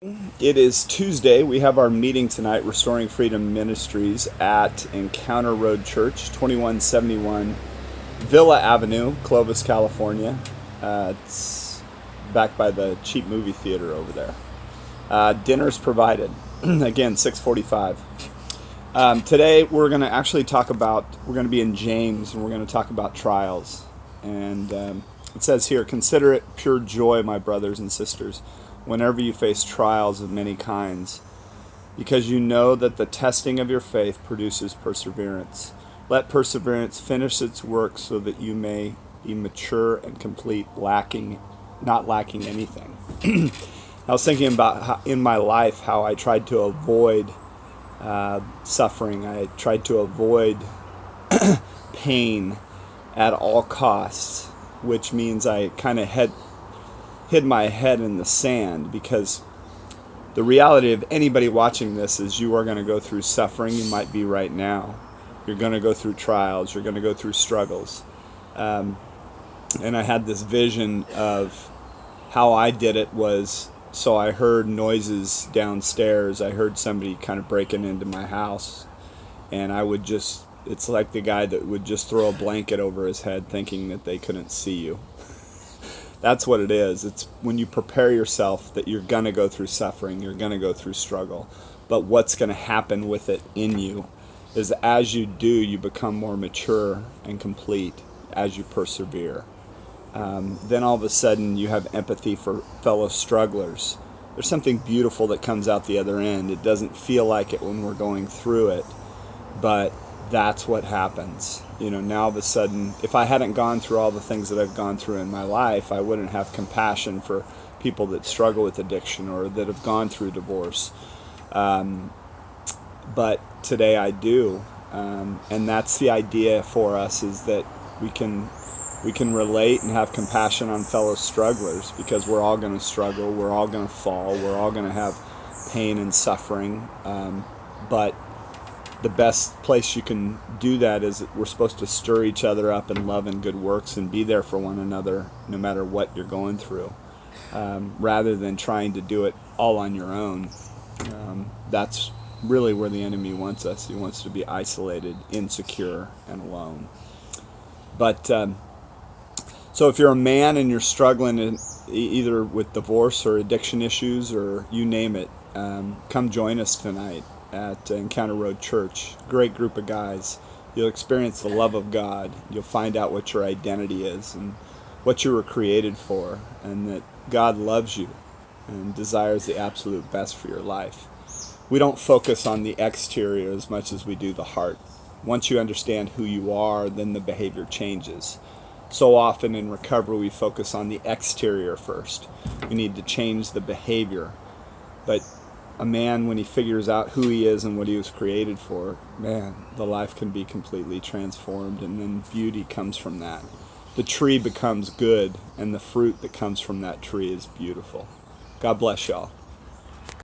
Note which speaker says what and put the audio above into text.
Speaker 1: It is Tuesday. We have our meeting tonight, Restoring Freedom Ministries at Encounter Road Church, 2171 Villa Avenue, Clovis, California. It's back by the cheap movie theater over there. Dinner's provided. Again, 6:45. Today we're going to actually we're going to be in James, and we're going to talk about trials. And it says here, "Consider it pure joy, my brothers and sisters, whenever you face trials of many kinds, because you know that the testing of your faith produces perseverance. Let perseverance finish its work so that you may be mature and complete, not lacking anything." I was thinking about in my life how I tried to avoid suffering. I tried to avoid pain at all costs, which means I kind of hid my head in the sand, because the reality of anybody watching this is you are going to go through suffering. You might be right now. You're going to go through trials. You're going to go through struggles. And I had this vision of how I did it was, so I heard noises downstairs. I heard somebody kind of breaking into my house, and it's like the guy that would just throw a blanket over his head thinking that they couldn't see you. That's what it is. It's when you prepare yourself that you're going to go through suffering, you're going to go through struggle. But what's going to happen with it in you is as you do, you become more mature and complete as you persevere. Then all of a sudden you have empathy for fellow strugglers. There's something beautiful that comes out the other end. It doesn't feel like it when we're going through it, but that's what happens. Now all of a sudden, if I hadn't gone through all the things that I've gone through in my life, I wouldn't have compassion for people that struggle with addiction or that have gone through divorce. But today I do. And that's the idea for us, is that we can relate and have compassion on fellow strugglers, because we're all going to struggle, we're all going to fall, we're all going to have pain and suffering. But the best place you can do that is that we're supposed to stir each other up in love and good works and be there for one another no matter what you're going through, rather than trying to do it all on your own. That's really where the enemy wants us. He wants to be isolated, insecure, and alone. But so if you're a man and you're struggling either with divorce or addiction issues or you name it, come join us tonight at Encounter Road Church. Great group of guys. You'll experience the love of God. You'll find out what your identity is and what you were created for, and that God loves you and desires the absolute best for your life. We don't focus on the exterior as much as we do the heart. Once you understand who you are, then the behavior changes. So often in recovery, we focus on the exterior first. We need to change the behavior. But a man, when he figures out who he is and what he was created for, man, the life can be completely transformed, and then beauty comes from that. The tree becomes good, and the fruit that comes from that tree is beautiful. God bless y'all.